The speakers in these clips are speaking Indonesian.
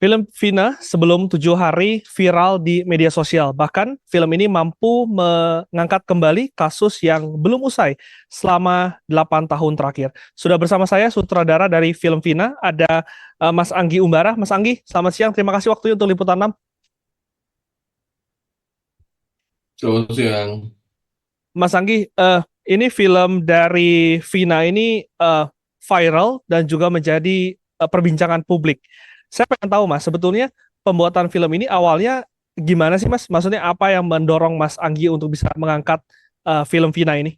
Film Vina sebelum 7 hari viral di media sosial. Bahkan film ini mampu mengangkat kembali kasus yang belum usai selama 8 tahun terakhir. Sudah bersama saya sutradara dari film Vina, ada Mas Anggi Umbara. Mas Anggi, selamat siang. Terima kasih waktunya untuk Liputan 6. Selamat siang. Mas Anggi, ini film dari Vina ini viral dan juga menjadi perbincangan publik. Saya pengen tahu Mas, sebetulnya pembuatan film ini awalnya gimana sih Mas? Maksudnya apa yang mendorong Mas Anggi untuk bisa mengangkat film Vina ini?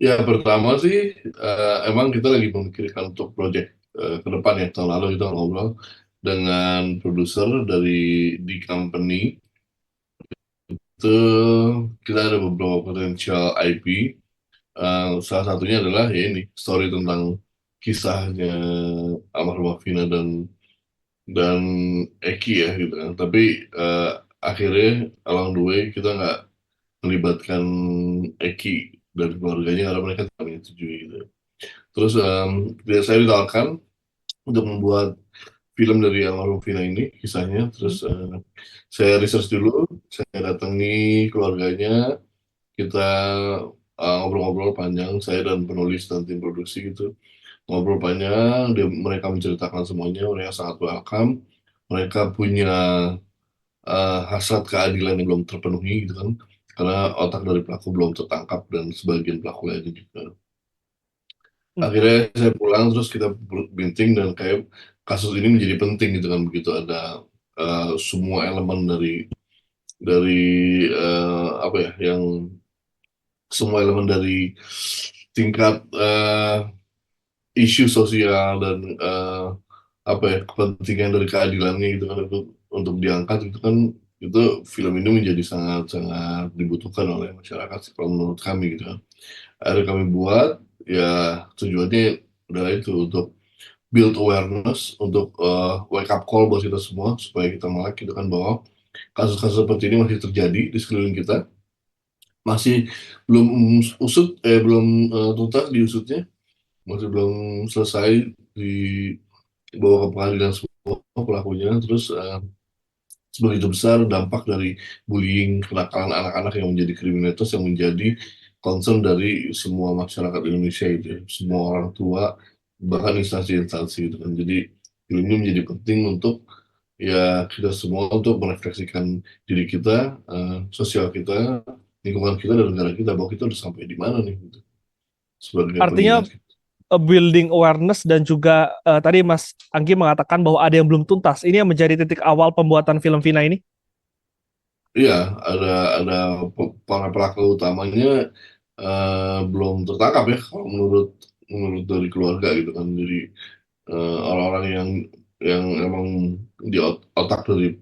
Ya pertama sih emang kita lagi memikirkan untuk proyek ke depan ya. Tahun lalu kita ngobrol dengan produser dari di company itu kita ada beberapa potensial IP. Salah satunya adalah ya ini story tentang kisahnya almarhumah Vina dan Eki ya gitu kan. Tapi akhirnya along the way kita nggak melibatkan Eki dan keluarganya karena mereka tidak menyetujui gitu. Terus saya ditawarkan untuk membuat film dari almarhum Vina ini, kisahnya. Hmm. Terus saya research dulu, saya datangi keluarganya, kita ngobrol-ngobrol panjang, saya dan penulis dan tim produksi gitu. Ngobrol panjang, mereka menceritakan semuanya, mereka sangat welcome. Mereka punya hasrat keadilan yang belum terpenuhi gitu kan. Karena otak dari pelaku belum tertangkap dan sebagian pelaku lainnya juga. Hmm. Akhirnya saya pulang terus kita binting dan kayak kasus ini menjadi penting gitu kan begitu ada semua elemen dari apa ya yang semua elemen dari tingkat isu sosial dan apa ya kepentingan dari keadilannya gitu kan untuk diangkat itu kan itu film ini menjadi sangat sangat dibutuhkan oleh masyarakat sih, kalau menurut kami gitu kan. Akhirnya kami buat ya tujuannya adalah itu untuk build awareness untuk wake up call buat kita semua supaya kita melek gitu kan bahwa kasus-kasus seperti ini masih terjadi di sekeliling kita, masih belum belum tuntas diusutnya, masih belum selesai dibawa ke pengadilan semua pelakunya. Terus sebegitu besar dampak dari bullying, kenakalan anak-anak yang menjadi kriminalitas yang menjadi concern dari semua masyarakat Indonesia itu ya. Semua orang tua, bahkan instansi-instansi itu kan. Jadi film ini menjadi penting untuk ya kita semua untuk merefleksikan diri kita, sosial kita, lingkungan kita dan negara kita bahwa kita udah sampai di mana nih gitu. Sebagai Artinya pengingat kita. building awareness dan juga tadi Mas Anggi mengatakan bahwa ada yang belum tuntas. Ini yang menjadi titik awal pembuatan film Vina ini. Iya, ada para pelaku utamanya belum tertangkap ya kalau menurut menurut dari keluarga gitu kan. Jadi orang-orang yang emang di otak dari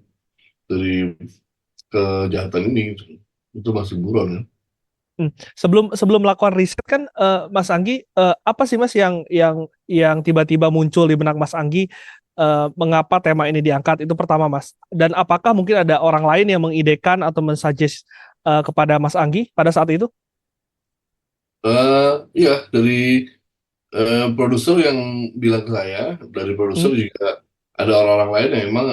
kejahatan ini gitu. Itu masih buron ya. Sebelum sebelum melakukan riset kan Mas Anggi, apa sih Mas yang tiba-tiba muncul di benak Mas Anggi, mengapa tema ini diangkat itu pertama Mas, dan apakah mungkin ada orang lain yang mengidekan atau mensuggest kepada Mas Anggi pada saat itu? Iya, dari produser yang bilang ke saya, dari Hmm. produser juga ada orang-orang lain yang emang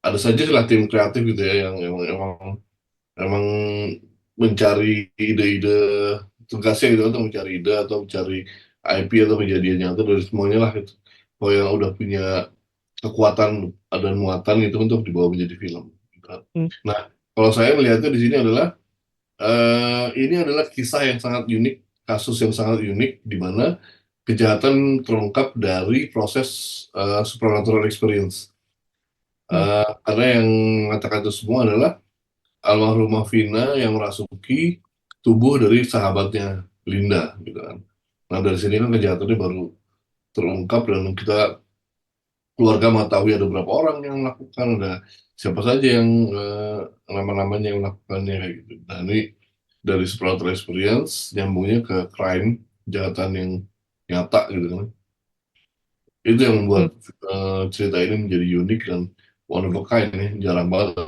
ada saja lah tim kreatif gitu ya yang emang mencari ide-ide tugasnya gitu untuk mencari ide atau mencari IP atau kejadian nyata dari semuanya lah gitu. Kalau yang udah punya kekuatan dan muatan itu untuk dibawa menjadi film. Gitu. Hmm. Nah, kalau saya melihatnya di sini adalah ini adalah kisah yang sangat unik, kasus yang sangat unik di mana kejahatan terungkap dari proses supernatural experience. Hmm. Karena yang mengatakan itu semua adalah almarhumah Vina yang merasuki tubuh dari sahabatnya Linda gitu kan. Nah dari sini kan kejahatannya baru terungkap dan kita keluarga mengetahui ada berapa orang yang melakukan, ada siapa saja yang nama-namanya yang melakukannya kayak gitu. Nah ini dari supernatural experience nyambungnya ke crime, kejahatan yang nyata gitu kan. Itu yang membuat Hmm. cerita ini menjadi unik dan one of a kind ya. Jarang banget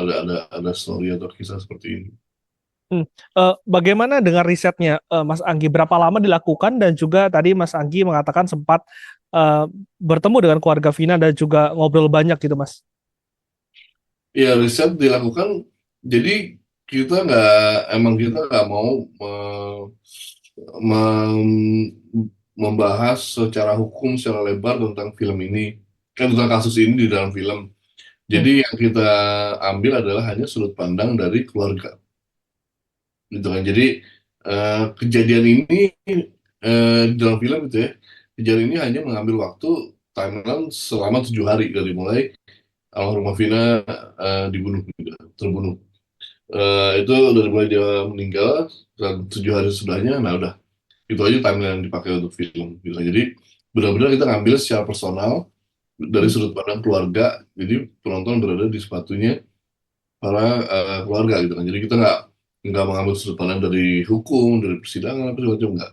ada story atau kisah seperti ini. Hmm. Bagaimana dengan risetnya, Mas Anggi? Berapa lama dilakukan dan juga tadi Mas Anggi mengatakan sempat eh, bertemu dengan keluarga Vina dan juga ngobrol banyak gitu, Mas. Ya, riset dilakukan, jadi kita nggak mau mem- membahas secara hukum secara lebar tentang film ini, kan tentang kasus ini di dalam film. Hmm. Jadi yang kita ambil adalah hanya sudut pandang dari keluarga, gitu kan. Jadi kejadian ini di dalam film itu ya, kejadian ini hanya mengambil waktu timeline selama 7 hari dari mulai almarhumah Vina dibunuh, gitu, terbunuh. Itu dari mulai dia meninggal dan 7 hari sesudahnya, nah udah itu aja timeline yang dipakai untuk film. Gitu. Jadi benar-benar kita ngambil secara personal dari Hmm. sudut pandang keluarga, jadi penonton berada di sepatunya para keluarga gitu kan. Jadi kita nggak mengambil sudut pandang dari hukum, dari persidangan apa segala macam nggak.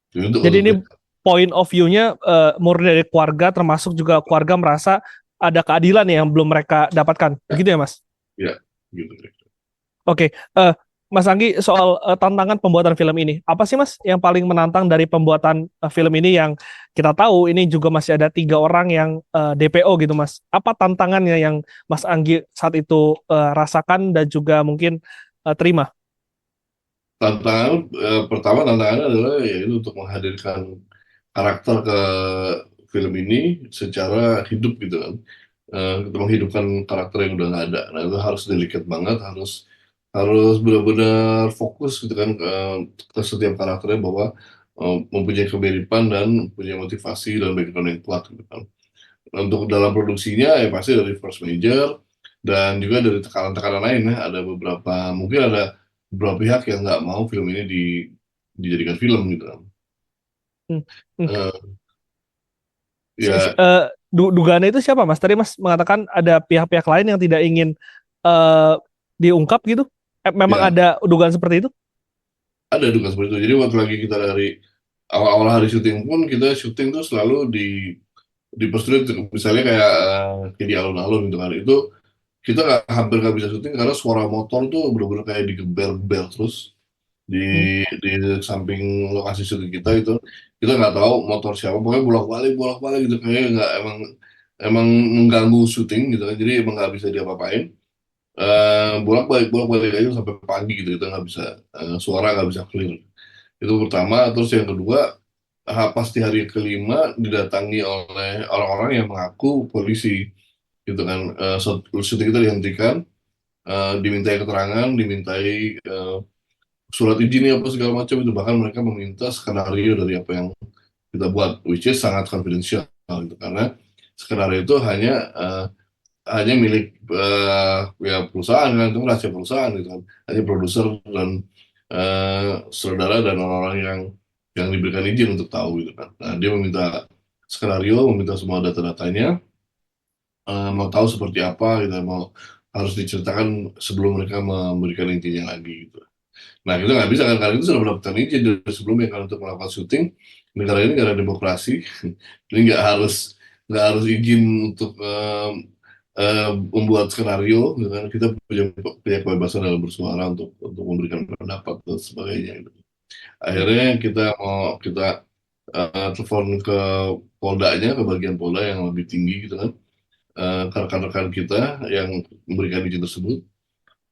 Jadi untuk Jadi ini untuk point of view-nya murni dari keluarga, termasuk juga keluarga merasa ada keadilan yang belum mereka dapatkan. ya, Begitu ya, Mas? ya gitu. Oke, Mas Anggi, soal tantangan pembuatan film ini, apa sih Mas yang paling menantang dari pembuatan film ini yang kita tahu ini juga masih ada 3 orang yang DPO gitu Mas. Apa tantangannya yang Mas Anggi saat itu rasakan dan juga mungkin terima? Pertama tantangannya adalah yaitu untuk menghadirkan karakter ke film ini secara hidup gitu kan. Kita menghidupkan karakter yang udah nggak ada. Nah itu harus delicate banget, harus harus benar-benar fokus gitu kan ke setiap karakternya bahwa mempunyai kemiripan dan mempunyai motivasi dan background yang kuat gitu kan. Untuk dalam produksinya ya pasti dari force major dan juga dari tekanan-tekanan lain ya. Ada beberapa, mungkin ada beberapa pihak yang nggak mau film ini dijadikan film gitu kan. Hmm, hmm. Eh, Si- si- ya eh, dugaannya itu siapa Mas? Tadi Mas mengatakan ada pihak-pihak lain yang tidak ingin eh, diungkap gitu. Memang ya ada dugaan seperti itu? ada dugaan seperti itu. Jadi waktu lagi kita dari awal-awal hari syuting pun kita syuting tuh selalu di persulit, misalnya kayak di alun-alun gitu kan. Itu kita hampir nggak bisa syuting karena suara motor tuh bener-bener kayak digeber-geber terus di Hmm, di samping lokasi syuting kita itu. Kita nggak tahu motor siapa, pokoknya bolak-balik gitu, kayak nggak, emang emang mengganggu syuting gitu kan. Jadi emang nggak bisa diapa-apain. Bolak-balik aja sampai pagi gitu, kita nggak bisa, suara nggak bisa clear. Itu pertama. Terus yang kedua, pasti hari kelima didatangi oleh orang-orang yang mengaku polisi gitu kan. Syuting kita dihentikan, dimintai keterangan, dimintai surat izinnya apa segala macam itu, bahkan mereka meminta skenario dari apa yang kita buat, which is sangat confidential gitu, karena skenario itu hanya milik ya perusahaan kan, itu rahasia perusahaan gitu kan, hanya produser dan saudara dan orang-orang yang diberikan izin untuk tahu gitu kan. Nah dia meminta skenario, meminta semua data-datanya, mau tahu seperti apa gitu, mau harus diceritakan sebelum mereka memberikan intinya lagi gitu. Nah kita nggak bisa kan, karena itu sudah mendapatkan izin dari sebelumnya kan untuk melakukan syuting. Negara ini negara demokrasi, jadi nggak harus izin untuk membuat skenario, gitu kan. Kita punya kebebasan dalam bersuara untuk memberikan pendapat dan sebagainya. Gitu. Akhirnya kita telepon ke poldanya, ke bagian polda yang lebih tinggi gitu kan, ke rekan-rekan kita yang memberikan izin tersebut.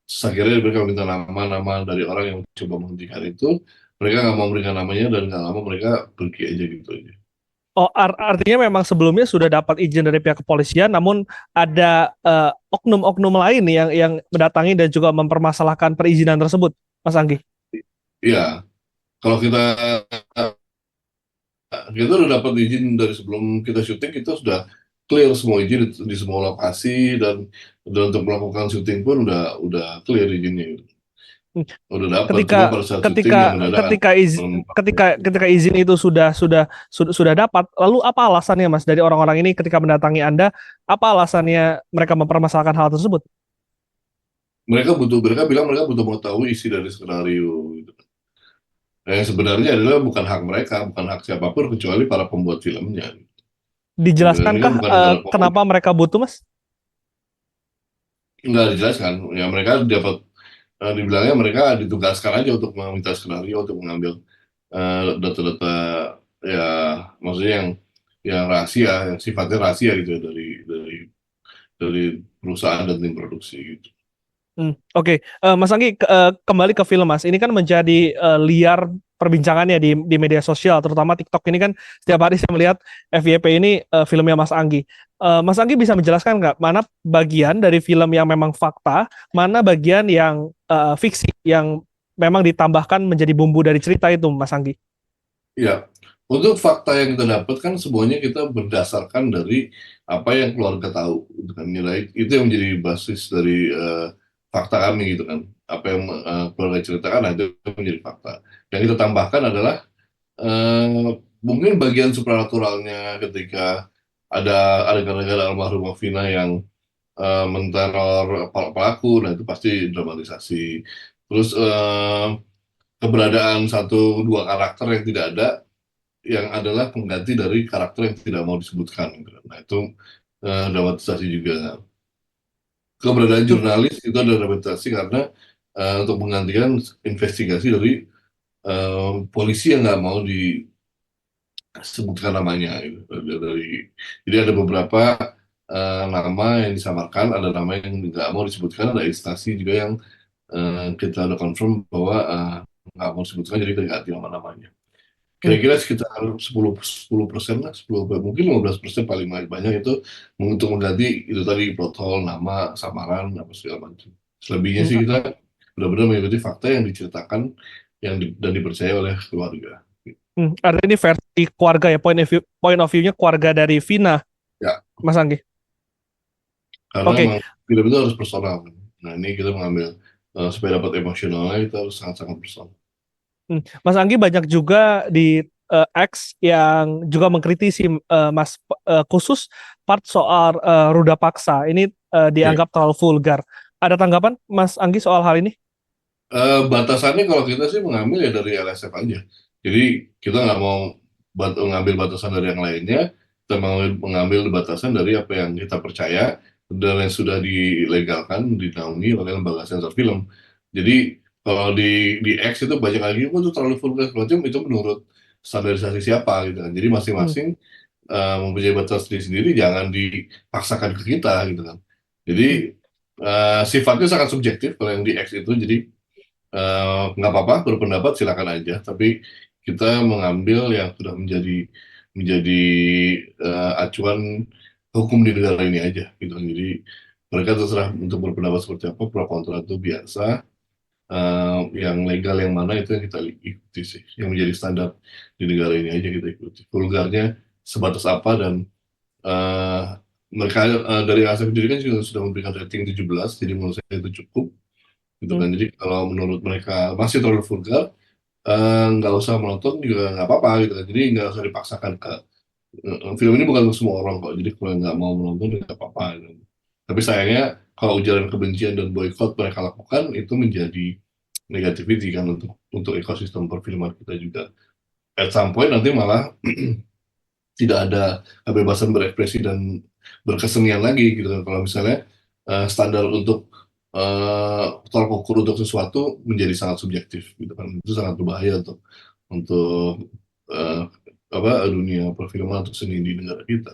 Terus akhirnya mereka minta nama-nama dari orang yang coba menghentikan itu. Mereka nggak mau memberikan namanya dan nggak lama mereka pergi aja gitu aja. Oh, artinya memang sebelumnya sudah dapat izin dari pihak kepolisian, namun ada oknum-oknum lain yang mendatangi dan juga mempermasalahkan perizinan tersebut, Mas Anggi. Iya, kalau kita udah dapat izin dari sebelum kita syuting, kita sudah clear semua izin di semua lokasi, dan untuk melakukan syuting pun udah clear izinnya. Hmm. Udah dapat, Ketika cuma pada saat ketika syuting yang mendadak. ketika izin ketika izin itu sudah dapat, lalu apa alasannya Mas dari orang-orang ini ketika mendatangi Anda? Apa alasannya mereka mempermasalahkan hal tersebut? Mereka bilang mereka butuh mau tahu isi dari skenario gitu. Nah, yang sebenarnya adalah bukan hak mereka, bukan hak siapapun kecuali para pembuat filmnya. Gitu. Ini kan Dijelaskankah bukan negara komunis, kenapa mereka butuh, Mas? nggak dijelaskan. Ya mereka dapat dibilangnya mereka ditugaskan aja untuk meminta skenario, untuk mengambil data-data, ya maksudnya yang rahasia, yang sifatnya rahasia gitu ya, dari perusahaan dan tim produksi gitu. Oke. Mas Anggi, kembali ke film Mas. Ini kan menjadi liar perbincangannya di media sosial, terutama TikTok ini kan setiap hari saya melihat FYP ini filmnya Mas Anggi. Mas Anggi bisa menjelaskan nggak mana bagian dari film yang memang fakta, mana bagian yang fiksi yang memang ditambahkan menjadi bumbu dari cerita itu, Mas Anggi? Ya, untuk fakta yang kita dapat kan semuanya kita berdasarkan dari apa yang keluarga tahu, gitu kan. Nilai itu yang menjadi basis dari fakta kami gitu kan. Apa yang keluarga ceritakan, nah, itu menjadi fakta. Yang kita tambahkan adalah mungkin bagian supranaturalnya ketika ada adegan-adegan almarhumah Vina yang menteror pelaku, nah itu pasti dramatisasi. Terus keberadaan satu dua karakter yang tidak ada, yang adalah pengganti dari karakter yang tidak mau disebutkan, gitu. Nah itu dramatisasi juga. Keberadaan jurnalis itu ada dramatisasi karena untuk menggantikan investigasi dari polisi yang nggak mau disebutkan namanya, gitu. Jadi ada beberapa nama yang disamarkan, ada nama yang nggak mau disebutkan, ada instansi juga yang kita udah confirm bahwa nggak mau disebutkan, jadi kita ganti nama-namanya. Hmm. Kira-kira sekitar 10% lah, 10, mungkin 15% paling banyak itu untuk mengganti itu tadi, plot hole, nama, samaran, apa segala macam. Selebihnya Hmm. sih kita benar-benar mengikuti fakta yang diceritakan dan dipercaya oleh keluarga. Artinya ini versi keluarga ya, point of view-nya keluarga dari Vina, Ya, Mas Anggi. karena Oke. memang film itu harus personal kan. Nah ini kita mengambil supaya dapat emosionalnya, kita harus sangat-sangat personal. Mas Anggi banyak juga di X yang juga mengkritisi Mas, khusus part soal ruda paksa. Ini Oke. dianggap terlalu vulgar. Ada tanggapan Mas Anggi soal hal ini? Batasannya kalau kita sih mengambil ya dari LSF aja. Jadi kita nggak mau mengambil batasan dari yang lainnya, kita mau mengambil batasan dari apa yang kita percaya dan yang sudah dilegalkan, dinaungi oleh lembaga sensor film. Jadi kalau di X itu banyak lagi, oh itu terlalu vulgar, macam itu menurut standarisasi siapa gitu kan. Jadi Hmm. masing-masing mempunyai batas sendiri-sendiri, jangan dipaksakan ke kita gitu kan. Jadi Hmm. sifatnya sangat subjektif kalau yang di X itu, jadi nggak apa-apa berpendapat, silakan aja, tapi kita mengambil yang sudah menjadi menjadi acuan hukum di negara ini aja gitu. Jadi mereka terserah untuk berpendapat seperti apa, pro kontra itu biasa. Yang legal yang mana itu yang kita ikuti sih, yang menjadi standar di negara ini aja kita ikuti. Vulgarnya sebatas apa, dan eh, mereka dari ASEAN sendiri kan juga sudah memberikan rating 17, jadi menurut saya itu cukup gitu Hmm. kan. Jadi kalau menurut mereka masih terlalu vulgar, nggak usah menonton juga nggak apa-apa gitu kan. Jadi nggak usah dipaksakan ke film ini bukan untuk semua orang kok. Jadi kalau nggak mau menonton ya nggak apa-apa gitu. Tapi sayangnya kalau ujaran kebencian dan boykot mereka lakukan itu menjadi negativity kan untuk ekosistem perfilman kita juga. At some point nanti malah tidak ada kebebasan berekspresi dan berkesenian lagi gitu kan. Kalau misalnya standar untuk tolak ukur untuk sesuatu menjadi sangat subjektif gitu kan, itu sangat berbahaya untuk eh, apa dunia perfilman, untuk seni di negara kita.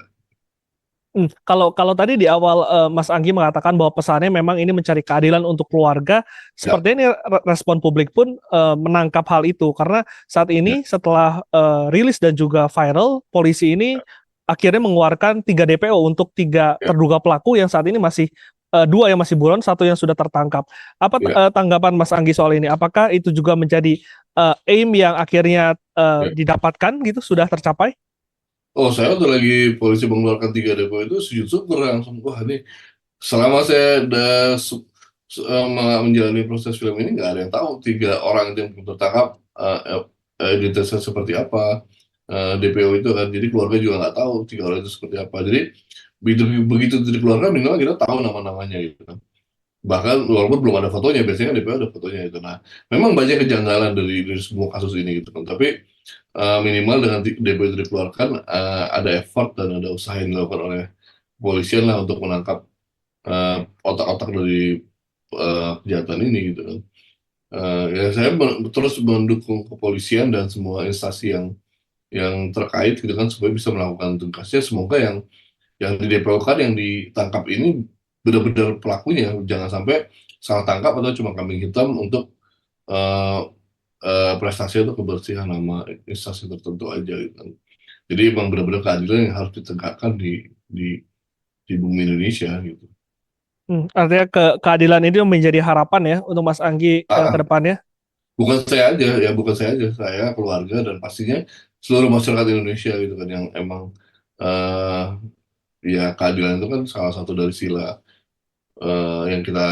Kalau kalau tadi di awal Mas Anggi mengatakan bahwa pesannya memang ini mencari keadilan untuk keluarga, Ya, sepertinya ini respon publik pun menangkap hal itu karena saat ya, ini setelah rilis dan juga viral, polisi ini akhirnya mengeluarkan 3 DPO untuk 3 ya, terduga pelaku yang saat ini masih 2 yang masih buron, 1 yang sudah tertangkap. Apa ya, tanggapan Mas Anggi soal ini? Apakah itu juga menjadi aim yang akhirnya ya. didapatkan gitu, sudah tercapai? Oh, saya waktu lagi polisi mengeluarkan 3 depo itu sujud syukur langsung. Wah, ini selama saya udah menjalani proses film ini nggak ada yang tahu 3 orang itu yang tertangkap identitasnya seperti apa, DPO itu kan. Jadi keluarga juga nggak tahu 3 orang itu seperti apa. Jadi begitu begitu dari keluarga minimal kita tahu nama-namanya gitu kan. Bahkan walaupun belum ada fotonya, biasanya kan DPO ada fotonya itu. Nah, memang banyak kejanggalan dari semua kasus ini gitu kan. Tapi minimal dengan DPO itu dikeluarkan, ada effort dan ada usaha yang dilakukan oleh kepolisian lah untuk menangkap otak-otak dari kejahatan ini gitu kan. Ya saya terus mendukung kepolisian dan semua instansi yang terkait gitu kan supaya bisa melakukan tugasnya. Semoga yang di DPO-kan yang ditangkap ini benar-benar pelakunya, jangan sampai salah tangkap atau cuma kambing hitam untuk eh, prestasi atau kebersihan nama instansi tertentu aja gitu kan. Jadi emang benar-benar keadilan yang harus ditegakkan di bumi Indonesia gitu. Artinya keadilan ini menjadi harapan ya untuk Mas Anggi ke Ah, depannya. bukan saya aja ya, bukan saya aja, saya keluarga dan pastinya seluruh masyarakat Indonesia gitu kan yang emang eh ya keadilan itu kan salah satu dari sila yang kita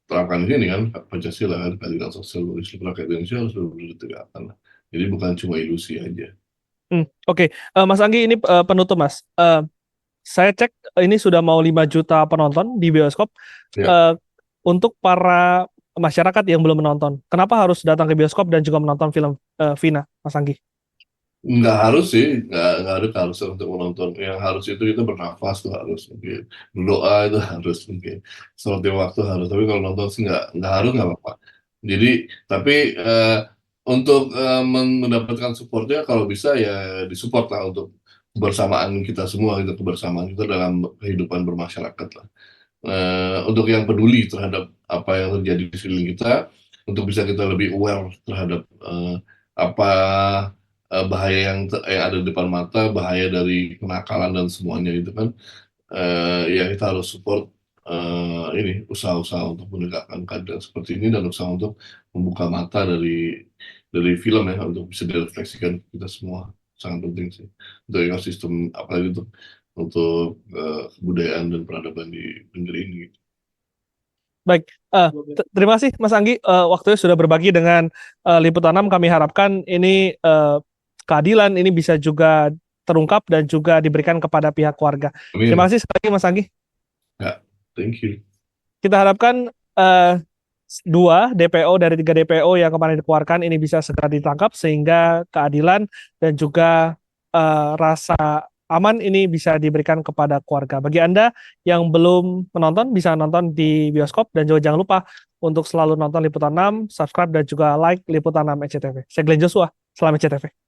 terapkan di sini kan Pancasila kan keadilan sosial bagi seluruh rakyat Indonesia harus benar-benar ditegakkan lah. Jadi bukan cuma ilusi aja. Oke. Mas Anggi ini penutup Mas. Saya cek ini sudah mau 5 juta penonton di bioskop. Ya, Eh, untuk para masyarakat yang belum menonton, kenapa harus datang ke bioskop dan juga menonton film Vina, Mas Anggi? nggak harus sih, nggak ada keharusan untuk menonton. Yang harus itu kita bernafas tuh harus mungkin, berdoa itu harus mungkin, sholat lima waktu harus. Tapi kalau nonton sih nggak harus nggak apa-apa. Jadi tapi untuk mendapatkan supportnya kalau bisa ya disupport lah untuk kebersamaan kita semua gitu, kebersamaan kita dalam kehidupan bermasyarakat lah. Untuk yang peduli terhadap apa yang terjadi di sekeliling kita, untuk bisa kita lebih aware terhadap apa bahaya yang ada di depan mata, bahaya dari kenakalan dan semuanya itu kan, ya kita harus support ini usaha-usaha untuk menegakkan keadaan seperti ini dan usaha untuk membuka mata dari film ya untuk bisa direfleksikan ke kita semua sangat penting sih untuk ekosistem apalagi untuk kebudayaan dan peradaban di negeri ini. Baik, terima kasih Mas Anggi. Waktunya sudah berbagi dengan Liputan 6. Kami harapkan ini keadilan ini bisa juga terungkap dan juga diberikan kepada pihak keluarga. Terima Amin. kasih sekali lagi Mas Anggi. Ya, thank you. Kita harapkan eh, 2 DPO dari 3 DPO yang kemarin dikeluarkan ini bisa segera ditangkap sehingga keadilan dan juga rasa aman ini bisa diberikan kepada keluarga. Bagi Anda yang belum menonton bisa nonton di bioskop dan juga jangan lupa untuk selalu nonton Liputan 6, subscribe dan juga like Liputan 6 SCTV. Saya Glenn Joshua, selamat SCTV.